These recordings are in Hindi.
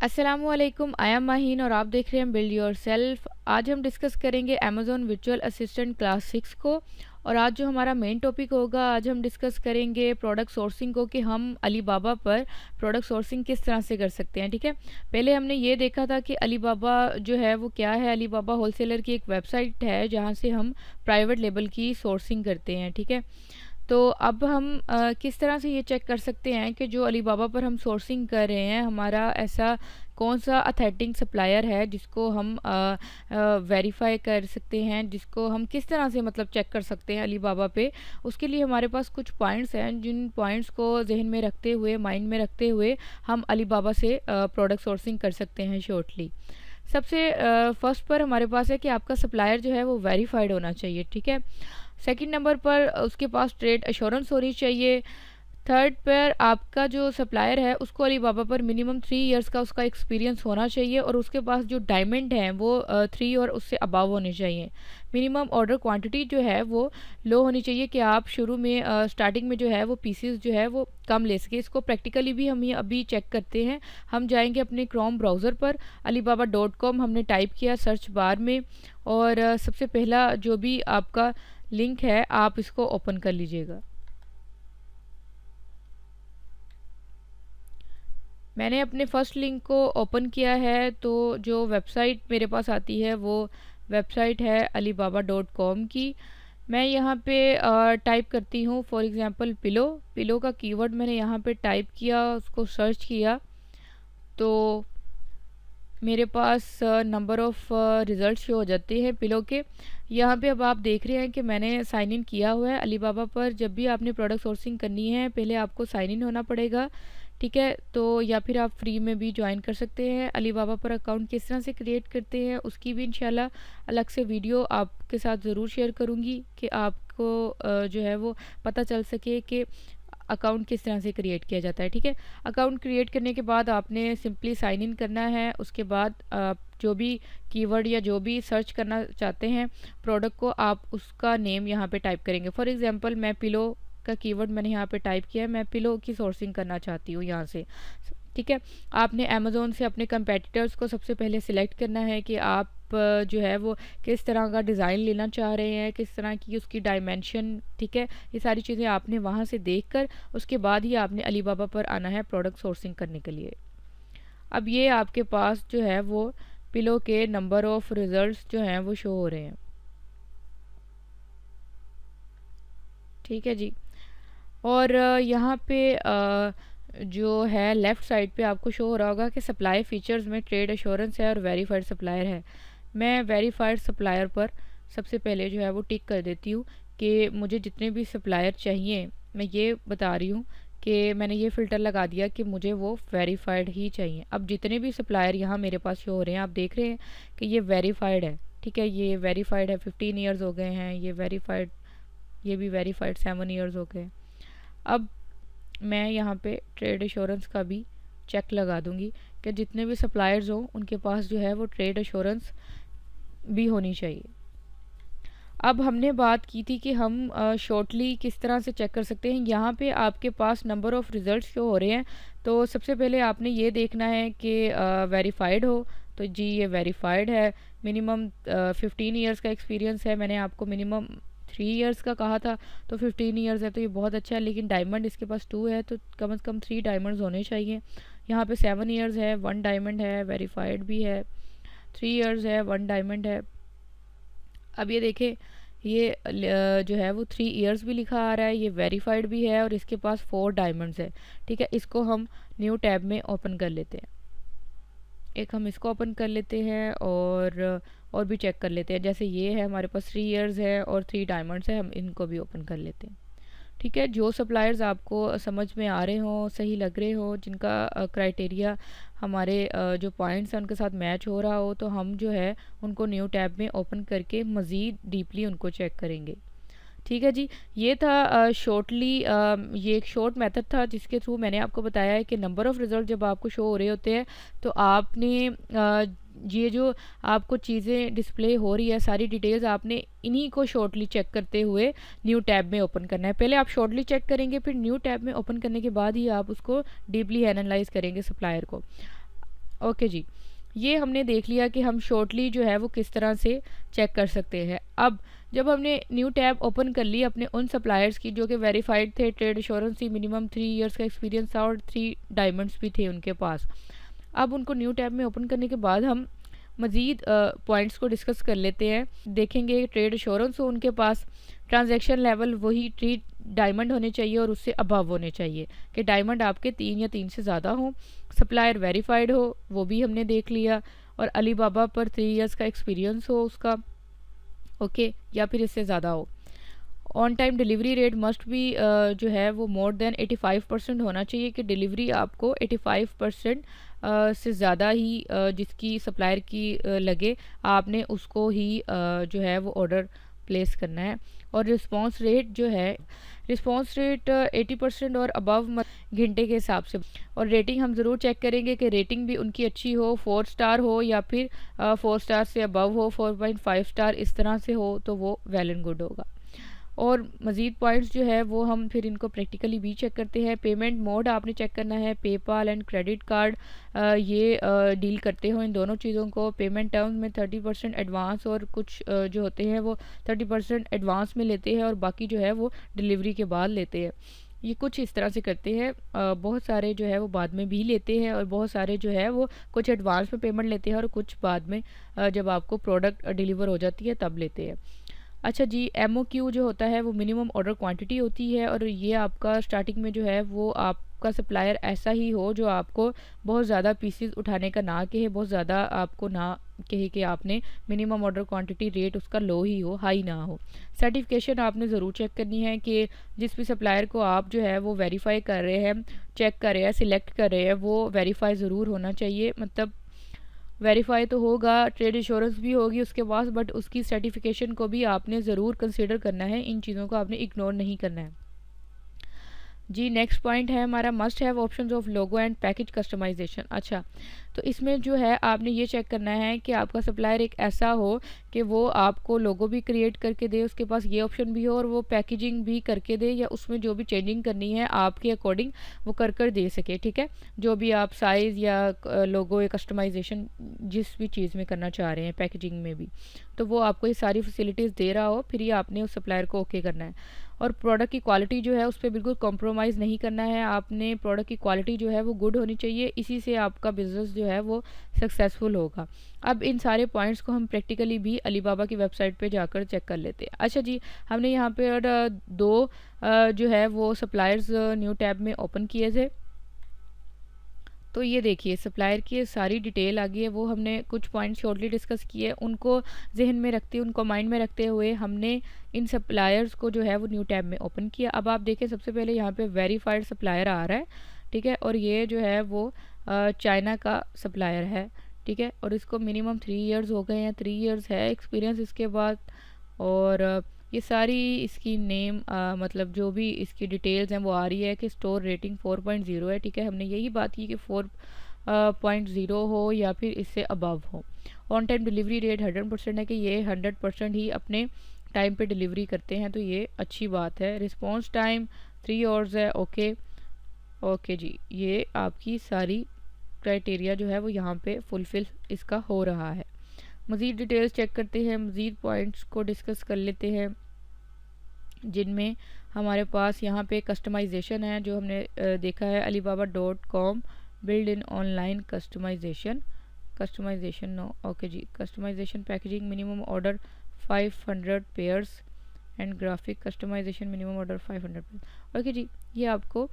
अस्सलामुअलैकुम, आई एम माहीन और आप देख रहे हैं बिल्ड योर सेल्फ। आज हम डिस्कस करेंगे अमेज़ॉन वर्चुअल असिस्टेंट क्लास 6 को। और आज जो हमारा मेन टॉपिक होगा, आज हम डिस्कस करेंगे प्रोडक्ट सोर्सिंग को, कि हम अलीबाबा पर प्रोडक्ट सोर्सिंग किस तरह से कर सकते हैं। ठीक है, पहले हमने ये देखा था कि अलीबाबा जो है वो क्या है। अलीबाबा होलसेलर की एक वेबसाइट है जहाँ से हम प्राइवेट लेबल की सोर्सिंग करते हैं। ठीक है, तो अब हम किस तरह से ये चेक कर सकते हैं कि जो अलीबाबा पर हम सोर्सिंग कर रहे हैं, हमारा ऐसा कौन सा अथेंटिक सप्लायर है जिसको हम वेरीफाई कर सकते हैं, जिसको हम किस तरह से मतलब चेक कर सकते हैं अलीबाबा पे। उसके लिए हमारे पास कुछ पॉइंट्स हैं, जिन पॉइंट्स को जहन में रखते हुए, माइंड में रखते हुए हम अलीबाबा से प्रोडक्ट सोर्सिंग कर सकते हैं शॉर्टली। सबसे फर्स्ट पर हमारे पास है कि आपका सप्लायर जो है वो वेरीफाइड होना चाहिए। ठीक है, सेकंड नंबर पर उसके पास ट्रेड एश्योरेंस होनी चाहिए। थर्ड पर आपका जो सप्लायर है उसको अलीबाबा पर मिनिमम 3 इयर्स का उसका एक्सपीरियंस होना चाहिए, और उसके पास जो डायमंड हैं वो 3 और उससे अबव होने चाहिए। मिनिमम ऑर्डर क्वांटिटी जो है वो लो होनी चाहिए, कि आप शुरू में स्टार्टिंग में जो है वो पीसीस जो है वो कम ले सके। इसको प्रैक्टिकली भी हम ये अभी चेक करते हैं। हम जाएंगे अपने क्रोम ब्राउज़र पर, alibaba.com हमने टाइप किया सर्च बार में, और सबसे पहला जो भी आपका लिंक है आप इसको ओपन कर लीजिएगा। मैंने अपने फर्स्ट लिंक को ओपन किया है, तो जो वेबसाइट मेरे पास आती है वो वेबसाइट है alibaba.com की। मैं यहाँ पे टाइप करती हूँ फॉर एग्ज़ाम्पल पिलो। पिलो का कीवर्ड मैंने यहाँ पे टाइप किया, उसको सर्च किया, तो मेरे पास नंबर ऑफ़ रिज़ल्ट शो हो जाते हैं पिलो के। यहाँ पे अब आप देख रहे हैं कि मैंने साइन इन किया हुआ है अलीबाबा पर। जब भी आपने प्रोडक्ट सोर्सिंग करनी है पहले आपको साइन इन होना पड़ेगा। ठीक है, तो या फिर आप फ्री में भी ज्वाइन कर सकते हैं। अलीबाबा पर अकाउंट किस तरह से क्रिएट करते हैं उसकी भी इंशाल्लाह अलग से वीडियो आपके साथ ज़रूर शेयर करूँगी, कि आपको जो है वो पता चल सके कि अकाउंट किस तरह से क्रिएट किया जाता है। ठीक है, अकाउंट क्रिएट करने के बाद आपने सिंपली साइन इन करना है। उसके बाद आप जो भी कीवर्ड या जो भी सर्च करना चाहते हैं प्रोडक्ट को, आप उसका नेम यहाँ पे टाइप करेंगे। फॉर एग्जांपल मैं पिलो का कीवर्ड मैंने यहाँ पे टाइप किया है, मैं पिलो की सोर्सिंग करना चाहती हूँ यहाँ से। ठीक है, आपने अमेज़ोन से अपने कंपेटिटर्स को सबसे पहले सिलेक्ट करना है कि आप जो है वो किस तरह का डिज़ाइन लेना चाह रहे हैं, किस तरह की उसकी डायमेंशन। ठीक है, ये सारी चीज़ें आपने वहाँ से देखकर उसके बाद ही आपने अलीबाबा पर आना है प्रोडक्ट सोर्सिंग करने के लिए। अब ये आपके पास जो है वो पिलो के नंबर ऑफ़ रिज़ल्ट्स जो हैं वो शो हो रहे हैं। ठीक है जी, और यहाँ पे जो है लेफ़्ट साइड पे आपको शो हो रहा होगा कि सप्लाई फ़ीचर्स में ट्रेड एश्योरेंस है और वेरीफाइड सप्लायर है। मैं वेरीफाइड सप्लायर पर सबसे पहले जो है वो टिक कर देती हूँ, कि मुझे जितने भी सप्लायर चाहिए, मैं ये बता रही हूँ कि मैंने ये फ़िल्टर लगा दिया कि मुझे वो वेरीफाइड ही चाहिए। अब जितने भी सप्लायर यहाँ मेरे पास शो हो रहे हैं, आप देख रहे हैं कि ये वेरीफाइड है। ठीक है, ये वेरीफाइड है, 15 ईयर्स हो गए हैं, ये वेरीफाइड, ये भी वेरीफाइड 7 ईयर्स हो गए। अब मैं यहाँ पे ट्रेड एश्योरेंस का भी चेक लगा दूंगी कि जितने भी सप्लायर्स हों उनके पास जो है वो ट्रेड एश्योरेंस भी होनी चाहिए। अब हमने बात की थी कि हम शॉर्टली किस तरह से चेक कर सकते हैं। यहाँ पे आपके पास नंबर ऑफ़ रिज़ल्ट शो हो रहे हैं, तो सबसे पहले आपने ये देखना है कि वेरीफाइड हो। तो जी ये वेरीफाइड है। मिनिमम 15 ईयर्स का एक्सपीरियंस है। मैंने आपको मिनिमम 3 इयर्स का कहा था, तो 15 ईयर्स है तो ये बहुत अच्छा है। लेकिन डायमंड इसके पास 2 है, तो कम से कम 3 डायमंड्स होने चाहिए। यहाँ पे 7 इयर्स है, 1 डायमंड है, वेरीफाइड भी है। 3 इयर्स है, 1 डायमंड है। अब ये देखें, ये जो है वो 3 इयर्स भी लिखा आ रहा है, ये वेरीफाइड भी है, और इसके पास 4 डायमंड्स है। ठीक है, इसको हम न्यू टैब में ओपन कर लेते हैं। एक हम इसको ओपन कर लेते हैं, और भी चेक कर लेते हैं। जैसे ये है हमारे पास 3 इयर्स है और 3 डायमंड्स है, हम इनको भी ओपन कर लेते हैं। ठीक है, जो सप्लायर्स आपको समझ में आ रहे हों, सही लग रहे हो, जिनका क्राइटेरिया हमारे जो पॉइंट्स हैं उनके साथ मैच हो रहा हो, तो हम जो है उनको न्यू टैब में ओपन करके मज़ीद डीपली उनको चेक करेंगे। ठीक है जी, ये था शॉर्टली, ये एक शॉर्ट मेथड था जिसके थ्रू मैंने आपको बताया है कि नंबर ऑफ़ रिज़ल्ट जब आपको शो हो रहे होते हैं, तो आपने ये जो आपको चीज़ें डिस्प्ले हो रही है, सारी डिटेल्स आपने इन्हीं को शॉर्टली चेक करते हुए न्यू टैब में ओपन करना है। पहले आप शॉर्टली चेक करेंगे, फिर न्यू टैब में ओपन करने के बाद ही आप उसको डीपली एनालाइज करेंगे सप्लायर को। ओके जी, ये हमने देख लिया कि हम शॉर्टली जो है वो किस तरह से चेक कर सकते हैं। अब जब हमने न्यू टैब ओपन कर ली अपने उन सप्लायर्स की जो कि वेरीफाइड थे, ट्रेड एश्योरेंस थी, मिनिमम 3 इयर्स का एक्सपीरियंस था और 3 डायमंड्स भी थे उनके पास। अब उनको न्यू टैब में ओपन करने के बाद हम मज़ीद पॉइंट्स को डिस्कस कर लेते हैं। देखेंगे ट्रेड एश्योरेंस हो उनके पास, ट्रांजैक्शन लेवल वही 3 डायमंड होने चाहिए और उससे अबव होने चाहिए कि डायमंड आपके 3 या 3 से ज़्यादा हो, सप्लायर वेरीफाइड हो, वो भी हमने देख लिया, और अली बाबा पर 3 इयर्स का एक्सपीरियंस हो उसका, ओके, या फिर इससे ज़्यादा हो। On time delivery rate must be जो है वो मोर देन 85% होना चाहिए कि डिलीवरी आपको 85% से ज़्यादा ही जिसकी सप्लायर की लगे आपने उसको ही जो है वो ऑर्डर प्लेस करना है। और रिस्पांस रेट जो है, रिस्पांस रेट 80% और अबव घंटे के हिसाब से। और रेटिंग हम ज़रूर चेक करेंगे कि रेटिंग भी उनकी अच्छी हो, 4 स्टार हो या फिर 4 स्टार से अबव हो, 4.5 स्टार इस तरह से हो तो वो वेल एंड गुड होगा। और मज़ीद पॉइंट्स जो है वो हम फिर इनको प्रैक्टिकली भी चेक करते हैं। पेमेंट मोड आपने चेक करना है, पेपाल एंड क्रेडिट कार्ड ये डील करते हो इन दोनों चीज़ों को। पेमेंट टर्म्स में 30% एडवांस और कुछ जो होते हैं वो 30% एडवांस में लेते हैं और बाकी जो है वो डिलीवरी के बाद लेते हैं। ये कुछ इस तरह से करते हैं। बहुत सारे जो है वो बाद में भी लेते हैं और बहुत सारे जो है वो कुछ एडवांस में पेमेंट लेते हैं और कुछ बाद में जब आपको प्रोडक्ट डिलीवर हो जाती है तब लेते हैं। अच्छा जी, MOQ जो होता है वो मिनिमम ऑर्डर क्वांटिटी होती है और ये आपका स्टार्टिंग में जो है वो आपका सप्लायर ऐसा ही हो जो आपको बहुत ज़्यादा पीसीज उठाने का ना कहे, बहुत ज़्यादा आपको ना कहे कि आपने मिनिमम ऑर्डर क्वांटिटी रेट उसका लो ही हो, हाई ना हो। सर्टिफिकेशन आपने ज़रूर चेक करनी है कि जिस भी सप्लायर को आप जो है वो वेरीफाई कर रहे हैं, चेक कर रहे हैं, सिलेक्ट कर रहे हैं, वो वेरीफाई ज़रूर होना चाहिए। मतलब वेरीफाई तो होगा, ट्रेड इंश्योरेंस भी होगी उसके पास, बट उसकी सर्टिफिकेशन को भी आपने ज़रूर कंसीडर करना है, इन चीज़ों को आपने इग्नोर नहीं करना है। जी, नेक्स्ट पॉइंट है हमारा must have options of logo and package customisation. अच्छा, तो इसमें जो है आपने ये चेक करना है कि आपका सप्लायर एक ऐसा हो कि वो आपको लोगो भी क्रिएट करके दे, उसके पास ये ऑप्शन भी हो, और वो पैकेजिंग भी करके दे या उसमें जो भी चेंजिंग करनी है आपके अकॉर्डिंग वो कर दे सके। ठीक है, जो भी आप साइज़ या लोगो या कस्टमाइजेशन जिस भी चीज़ में करना चाह रहे हैं, पैकेजिंग में भी, तो वो आपको ये सारी फैसिलिटीज़ दे रहा हो, फिर ये आपने उस सप्लायर को ओके करना है। और प्रोडक्ट की क्वालिटी जो है उस पर बिल्कुल कॉम्प्रोमाइज़ नहीं करना है आपने। प्रोडक्ट की क्वालिटी जो है वो गुड होनी चाहिए, इसी से आपका बिज़नेस जो है वो सक्सेसफुल होगा। अब इन सारे पॉइंट्स को हम प्रैक्टिकली भी अलीबाबा की वेबसाइट पे जाकर चेक कर लेते हैं। अच्छा जी, हमने यहाँ पे दो जो है वो सप्लायर्स न्यू टैब में ओपन किए थे। तो ये देखिए सप्लायर की सारी डिटेल आ गई है, वो हमने कुछ पॉइंट शॉर्टली डिस्कस किए, उनको जहन में रखते, उनको माइंड में रखते हुए हमने इन सप्लायर्स को जो है वो न्यू टैब में ओपन किया। अब आप देखें सबसे पहले यहाँ पे वेरीफाइड सप्लायर आ रहा है, ठीक है, और ये जो है वो चाइना का सप्लायर है, ठीक है, और इसको मिनिमम 3 इयर्स हो गए हैं, 3 इयर्स है एक्सपीरियंस इसके बाद। और ये सारी इसकी नेम मतलब जो भी इसकी डिटेल्स हैं वो आ रही है कि स्टोर रेटिंग 4.0 है, ठीक है। हमने यही बात की कि 4.0 हो या फिर इससे अबव हो। ऑन टाइम डिलीवरी रेट 100% है कि ये 100% ही अपने टाइम पे डिलीवरी करते हैं, तो ये अच्छी बात है। रिस्पॉन्स टाइम 3 आवर्स है, ओके ओके जी, ये आपकी सारी क्राइटेरिया जो है वो यहाँ पे फुलफिल इसका हो रहा है। मज़ीद डिटेल्स चेक करते हैं, मज़ीद पॉइंट्स को डिस्कस कर लेते हैं, जिनमें हमारे पास यहाँ पे कस्टमाइजेशन है जो हमने देखा है alibaba.com build in online customization no, okay जी। Customization packaging minimum order 500 pairs and graphic customization minimum order 500 pairs, okay जी। ये आपको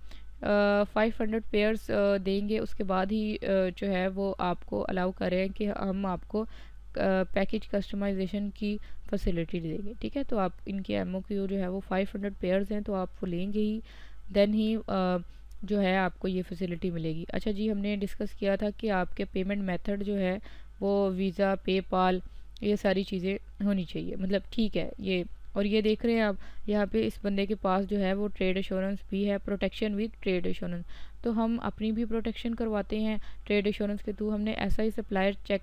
500 पेयर्स देंगे, उसके बाद ही जो है वो आपको अलाउ करें कि हम आपको पैकेज कस्टमाइजेशन की फैसिलिटी देंगे, ठीक है। तो आप इनके MOQ जो है वो 500 पेयर्स हैं, तो आप वो लेंगे ही, देन ही जो है आपको ये फैसिलिटी मिलेगी। अच्छा जी, हमने डिस्कस किया था कि आपके पेमेंट मेथड जो है वो वीज़ा, पेपाल, ये सारी चीज़ें होनी चाहिए, मतलब ठीक है ये। और ये देख रहे हैं आप यहाँ पे इस बंदे के पास जो है वो ट्रेड एश्योरेंस भी है, प्रोटेक्शन विद ट्रेड एश्योरेंस, तो हम अपनी भी प्रोटेक्शन करवाते हैं ट्रेड एश्योरेंस के थ्रू। हमने ऐसा ही सप्लायर चेक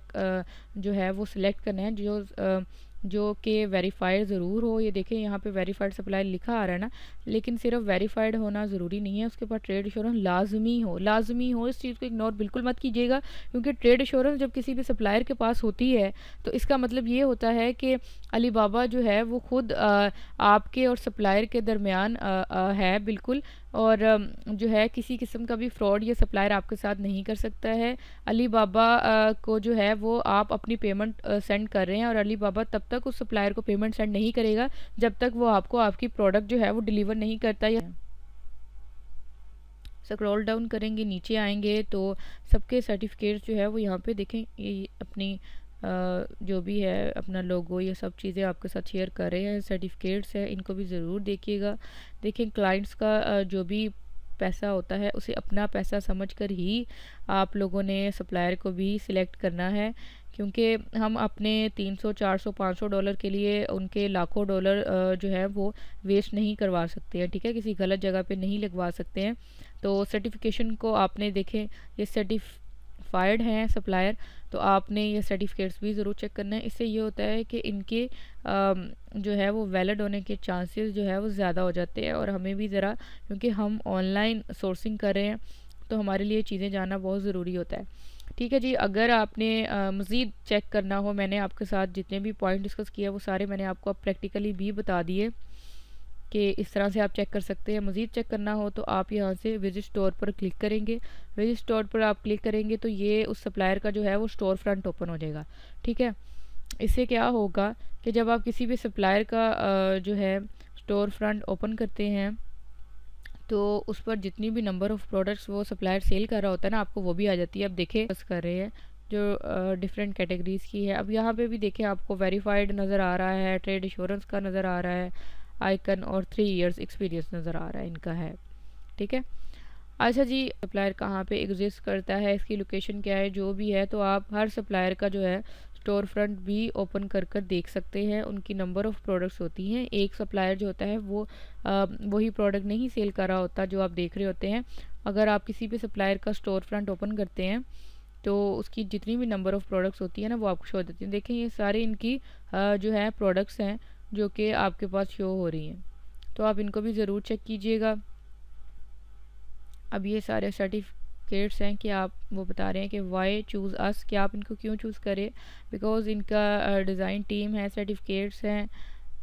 जो है वो सिलेक्ट करना है जो कि वेरीफाइड ज़रूर हो। ये देखें यहाँ पे वेरीफाइड सप्लायर लिखा आ रहा है ना, लेकिन सिर्फ वेरीफाइड होना ज़रूरी नहीं है, उसके पास ट्रेड इंश्योरेंस लाजमी हो। इस चीज़ को इग्नोर बिल्कुल मत कीजिएगा, क्योंकि ट्रेड इंश्योरेंस जब किसी भी सप्लायर के पास होती है तो इसका मतलब ये होता है कि अली बाबा जो है वो खुद आपके और सप्लायर के दरमियान है बिल्कुल, और जो है किसी किस्म का भी फ्रॉड ये सप्लायर आपके साथ नहीं कर सकता है। अली बाबा को जो है वो आप अपनी पेमेंट सेंड कर रहे हैं, और अली बाबा तब तक उस सप्लायर को पेमेंट सेंड नहीं करेगा जब तक वो आपको आपकी प्रोडक्ट जो है वो डिलीवर नहीं करता। या स्क्रॉल डाउन करेंगे, नीचे आएंगे तो सबके सर्टिफिकेट्स जो है वो यहाँ पे देखें, ये अपनी जो भी है अपना लोगो ये सब चीज़ें आपके साथ शेयर कर रहे हैं, सर्टिफिकेट्स है, इनको भी ज़रूर देखिएगा। देखें क्लाइंट्स का जो भी पैसा होता है उसे अपना पैसा समझकर ही आप लोगों ने सप्लायर को भी सिलेक्ट करना है, क्योंकि हम अपने 300 400 500 डॉलर के लिए उनके लाखों डॉलर जो है वो वेस्ट नहीं करवा सकते हैं, ठीक है, किसी गलत जगह पे नहीं लगवा सकते हैं। तो सर्टिफिकेशन को आपने देखें, ये सर्टिफाइड हैं सप्लायर, तो आपने ये सर्टिफिकेट्स भी ज़रूर चेक करना है। इससे ये होता है कि इनके जो है वो वैलिड होने के चांसेस जो है वो ज़्यादा हो जाते हैं, और हमें भी ज़रा, क्योंकि हम ऑनलाइन सोर्सिंग कर रहे हैं तो हमारे लिए चीज़ें जानना बहुत ज़रूरी होता है। ठीक है जी, अगर आपने मज़ीद चेक करना हो, मैंने आपके साथ जितने भी पॉइंट डिस्कस किए वो सारे मैंने आपको अब प्रैक्टिकली भी बता दिए कि इस तरह से आप चेक कर सकते हैं। मज़ीद चेक करना हो तो आप यहाँ से विजिट स्टोर पर क्लिक करेंगे। विजिट स्टोर पर आप क्लिक करेंगे तो ये उस सप्लायर का जो है वो स्टोर फ्रंट ओपन हो जाएगा, ठीक है। इससे क्या होगा कि जब आप किसी भी सप्लायर का जो है स्टोर फ्रंट ओपन करते हैं तो उस पर जितनी भी नंबर ऑफ़ प्रोडक्ट्स वो सप्लायर सेल कर रहा होता है ना, आपको वो भी आ जाती है। अब देखें बस कर रहे हैं जो डिफरेंट कैटेगरीज़ की है। अब यहाँ पे भी देखें आपको वेरीफाइड नज़र आ रहा है, ट्रेड इंश्योरेंस का नज़र आ रहा है, आइकन, और 3 इयर्स एक्सपीरियंस नज़र आ रहा है इनका है, ठीक है। अच्छा जी, सप्लायर कहाँ पे एग्जिस्ट करता है, इसकी लोकेशन क्या है, जो भी है, तो आप हर सप्लायर का जो है स्टोर फ्रंट भी ओपन कर कर देख सकते हैं। उनकी नंबर ऑफ़ प्रोडक्ट्स होती हैं। एक सप्लायर जो होता है वो वही प्रोडक्ट नहीं सेल कर रहा होता जो आप देख रहे होते हैं। अगर आप किसी भी सप्लायर का स्टोर फ्रंट ओपन करते हैं तो उसकी जितनी भी नंबर ऑफ़ प्रोडक्ट्स होती है ना वो आपको शो देती हैं। देखें ये सारे इनकी जो है प्रोडक्ट्स हैं जो कि आपके पास शो हो रही हैं, तो आप इनको भी ज़रूर चेक कीजिएगा। अब ये सारे सर्टिफिकेट्स हैं कि आप वो बता रहे हैं कि वाई चूज़ अस, कि आप इनको क्यों चूज़ करें, बिकॉज़ इनका डिज़ाइन टीम है, सर्टिफिकेट्स हैं,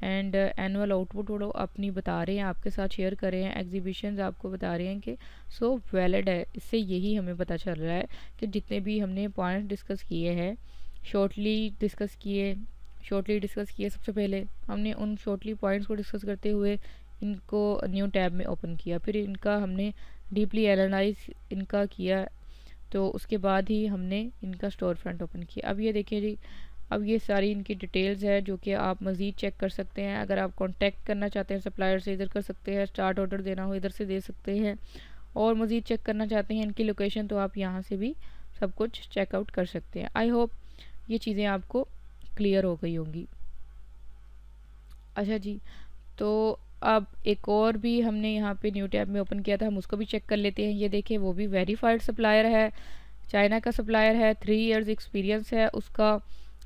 एंड एनुअल आउटपुट वो अपनी बता रहे हैं, आपके साथ शेयर कर रहे हैं, एग्जीबिशंस आपको बता रहे हैं कि सो वैलिड है। इससे यही हमें पता चल रहा है कि जितने भी हमने पॉइंट डिस्कस किए हैं, शॉर्टली डिस्कस किए सबसे पहले हमने उन शॉर्टली पॉइंट्स को डिस्कस करते हुए इनको न्यू टैब में ओपन किया, फिर इनका हमने डीपली एनालाइज इनका किया, तो उसके बाद ही हमने इनका स्टोर फ्रंट ओपन किया। अब ये देखिए जी, अब ये सारी इनकी डिटेल्स है जो कि आप मज़ीद चेक कर सकते हैं। अगर आप कांटेक्ट करना चाहते हैं सप्लायर से, इधर कर सकते हैं, स्टार्ट ऑर्डर देना हो इधर से दे सकते हैं, और मज़ीद चेक करना चाहते हैं इनकी लोकेशन तो आप यहाँ से भी सब कुछ चेकआउट कर सकते हैं। आई होप ये चीज़ें आपको क्लियर हो गई होंगी। अच्छा जी, तो अब एक और भी हमने यहाँ पे न्यू टैब में ओपन किया था, हम उसको भी चेक कर लेते हैं। ये देखिए वो भी वेरीफाइड सप्लायर है, चाइना का सप्लायर है, 3 इयर्स एक्सपीरियंस है, उसका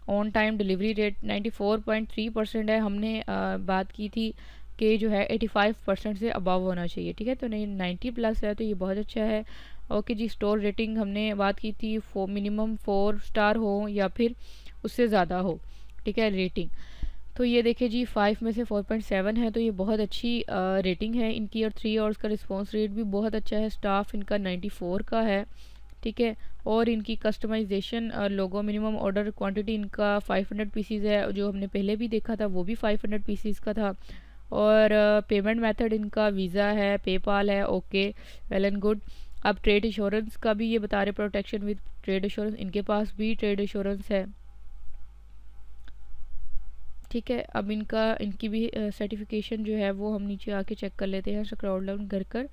ऑन टाइम डिलीवरी रेट 94.3% है। हमने बात की थी कि जो है 85% से अबव होना चाहिए, ठीक है, तो नहीं 90 प्लस है तो ये बहुत अच्छा है। ओके जी, स्टोर रेटिंग हमने बात की थी मिनिमम 4 स्टार हो या फिर उससे ज़्यादा हो, ठीक है, रेटिंग। तो ये देखिए जी 5 में से 4.7 है, तो ये बहुत अच्छी रेटिंग है इनकी, और 3 आवर्स का रिस्पॉन्स रेट भी बहुत अच्छा है। स्टाफ इनका 94 का है, ठीक है, और इनकी कस्टमाइजेशन लोगो मिनिमम ऑर्डर क्वांटिटी इनका 500 पीसीज है, जो हमने पहले भी देखा था वो भी 500 पीसीज का था। और पेमेंट मेथड इनका वीज़ा है, पेपाल है, ओके, वेल एंड गुड। अब ट्रेड इंश्योरेंस का भी ये बता रहे, प्रोटेक्शन विद ट्रेड इंश्योरेंस, इनके पास भी ट्रेड इंश्योरेंस है, ठीक है। अब इनकी भी सर्टिफिकेशन जो है वो हम नीचे आके चेक कर लेते हैं, स्क्रॉल डाउन कर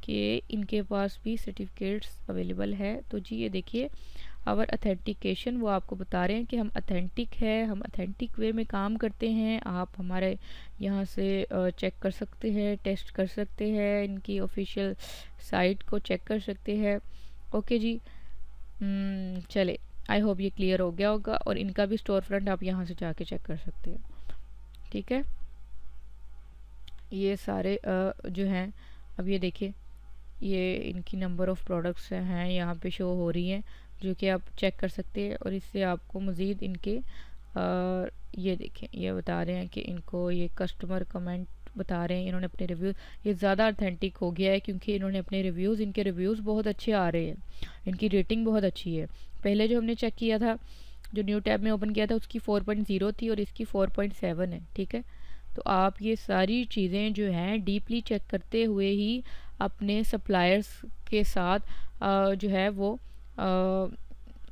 कि इनके पास भी सर्टिफिकेट्स अवेलेबल है। तो जी ये देखिए आवर अथेंटिकेशन, वो आपको बता रहे हैं कि हम अथेंटिक है, हम अथेंटिक वे में काम करते हैं। आप हमारे यहाँ से चेक कर सकते हैं, टेस्ट कर सकते हैं, इनकी ऑफिशियल साइट को चेक कर सकते हैं। ओके जी, चले, आई होप ये क्लियर हो गया होगा। और इनका भी स्टोर फ्रंट आप यहाँ से जाके चेक कर सकते हैं। ठीक है, ये सारे जो हैं, अब ये देखिए, ये इनकी नंबर ऑफ़ प्रोडक्ट्स हैं यहाँ पे शो हो रही हैं, जो कि आप चेक कर सकते हैं। और इससे आपको मज़ीद इनके ये देखें, ये बता रहे हैं कि इनको ये कस्टमर कमेंट बता रहे हैं, इन्होंने अपने रिव्यू, ये ज़्यादा अथेंटिक हो गया है क्योंकि इन्होंने अपने रिव्यूज़, इनके रिव्यूज़ बहुत अच्छे आ रहे हैं, इनकी रेटिंग बहुत अच्छी है। पहले जो हमने चेक किया था, जो न्यू टैब में ओपन किया था, उसकी 4.0 थी और इसकी 4.7 है। ठीक है, तो आप ये सारी चीज़ें जो हैं डीपली चेक करते हुए ही अपने सप्लायर्स के साथ जो है वो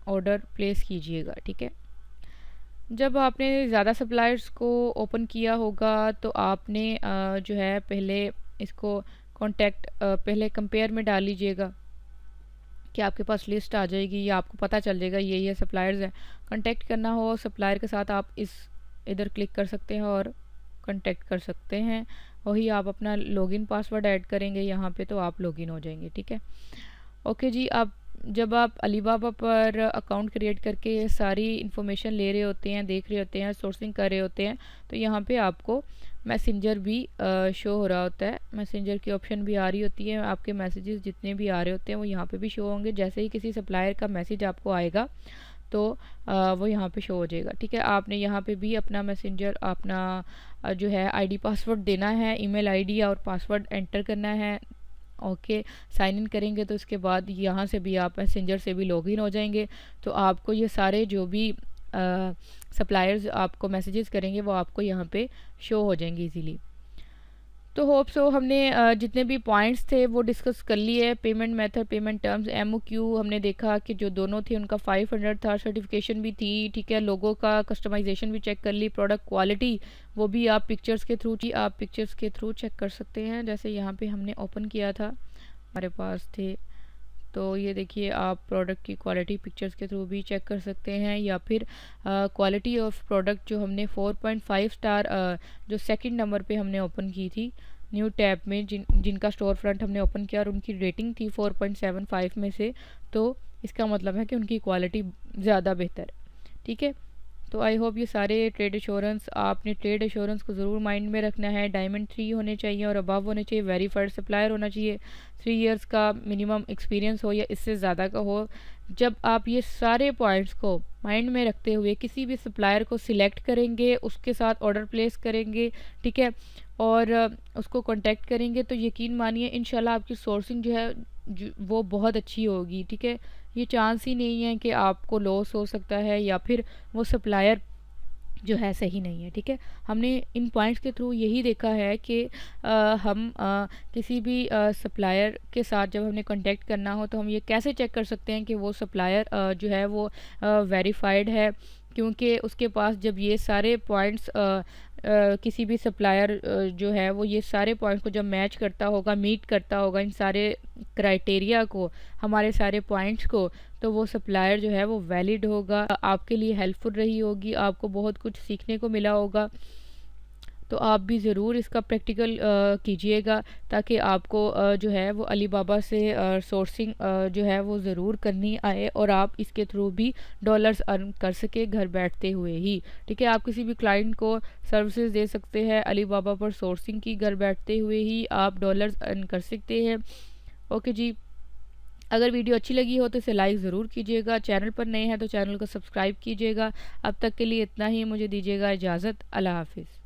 ऑर्डर प्लेस कीजिएगा। ठीक है, जब आपने ज़्यादा सप्लायर्स को ओपन किया होगा तो आपने जो है पहले इसको कॉन्टैक्ट पहले कंपेयर में डाल लीजिएगा कि आपके पास लिस्ट आ जाएगी या आपको पता चल जाएगा ये सप्लायर्स हैं। कांटेक्ट करना हो सप्लायर के साथ, आप इधर क्लिक कर सकते हैं और कांटेक्ट कर सकते हैं। वही आप अपना लॉगिन पासवर्ड ऐड करेंगे यहाँ पे तो आप लॉगिन हो जाएंगे। ठीक है, ओके जी। आप जब आप अलीबाबा पर अकाउंट क्रिएट करके ये सारी इन्फॉर्मेशन ले रहे होते हैं, देख रहे होते हैं, सोर्सिंग कर रहे होते हैं, तो यहाँ पे आपको मैसेंजर भी शो हो रहा होता है। मैसेंजर की ऑप्शन भी आ रही होती है, आपके मैसेजेस जितने भी आ रहे होते हैं वो यहाँ पे भी शो होंगे। जैसे ही किसी सप्लायर का मैसेज आपको आएगा तो वो यहाँ पे शो हो जाएगा। ठीक है, आपने यहाँ पे भी अपना मैसेंजर, अपना जो है आईडी पासवर्ड देना है, ईमेल आईडी और पासवर्ड एंटर करना है। ओके, साइन इन करेंगे तो इसके बाद यहाँ से भी आप मैसेंजर से भी लॉगिन हो जाएंगे। तो आपको ये सारे जो भी सप्लायर्स आपको मैसेजेस करेंगे वो आपको यहाँ पे शो हो जाएंगे इजीली। तो होप सो हमने जितने भी पॉइंट्स थे वो डिस्कस कर लिए। Payment method, payment terms, MOQ हमने देखा कि जो दोनों थे उनका 500 था, सर्टिफिकेशन भी थी। ठीक है, लोगों का कस्टमाइजेशन भी चेक कर ली, प्रोडक्ट क्वालिटी वो भी आप पिक्चर्स के थ्रू चेक कर सकते हैं। जैसे यहाँ पे हमने ओपन किया था, हमारे पास थे, तो ये देखिए आप प्रोडक्ट की क्वालिटी पिक्चर्स के थ्रू भी चेक कर सकते हैं। या फिर क्वालिटी ऑफ प्रोडक्ट जो हमने 4.5 स्टार जो सेकंड नंबर पे हमने ओपन की थी न्यू टैब में, जिनका स्टोर फ्रंट हमने ओपन किया और उनकी रेटिंग थी 4.75 में से, तो इसका मतलब है कि उनकी क्वालिटी ज़्यादा बेहतर है। ठीक है, तो आई होप ये सारे ट्रेड एश्योरेंस, आपने ट्रेड एश्योरेंस को ज़रूर माइंड में रखना है। डायमंड 3 होने चाहिए और अबव होने चाहिए, वेरीफाइड सप्लायर होना चाहिए, 3 इयर्स का मिनिमम एक्सपीरियंस हो या इससे ज़्यादा का हो। जब आप ये सारे पॉइंट्स को माइंड में रखते हुए किसी भी सप्लायर को सिलेक्ट करेंगे, उसके साथ ऑर्डर प्लेस करेंगे, ठीक है, और उसको कांटेक्ट करेंगे, तो यकीन मानिए इंशाल्लाह आपकी सोर्सिंग जो है वो बहुत अच्छी होगी। ठीक है, ये चांस ही नहीं है कि आपको लॉस हो सकता है या फिर वो सप्लायर जो है सही नहीं है। ठीक है, हमने इन पॉइंट्स के थ्रू यही देखा है कि हम किसी भी सप्लायर के साथ जब हमने कांटेक्ट करना हो तो हम ये कैसे चेक कर सकते हैं कि वो सप्लायर जो है वो वेरीफाइड है, क्योंकि उसके पास जब ये सारे पॉइंट्स किसी भी सप्लायर जो है वो ये सारे पॉइंट्स को जब मैच करता होगा, मीट करता होगा इन सारे क्राइटेरिया को, हमारे सारे पॉइंट्स को, तो वो सप्लायर जो है वो वैलिड होगा, आपके लिए हेल्पफुल रही होगी, आपको बहुत कुछ सीखने को मिला होगा। तो आप भी ज़रूर इसका प्रैक्टिकल कीजिएगा ताकि आपको जो है वो अलीबाबा से सोर्सिंग जो है वो ज़रूर करनी आए और आप इसके थ्रू भी डॉलर्स अर्न कर सके घर बैठते हुए ही। ठीक है, आप किसी भी क्लाइंट को सर्विसेज दे सकते हैं अलीबाबा पर सोर्सिंग की, घर बैठते हुए ही आप डॉलर्स अर्न कर सकते हैं। ओके जी, अगर वीडियो अच्छी लगी हो तो इसे लाइक ज़रूर कीजिएगा, चैनल पर नए हैं तो चैनल को सब्सक्राइब कीजिएगा। अब तक के लिए इतना ही, मुझे दीजिएगा इजाज़त। अल्लाह हाफिज़।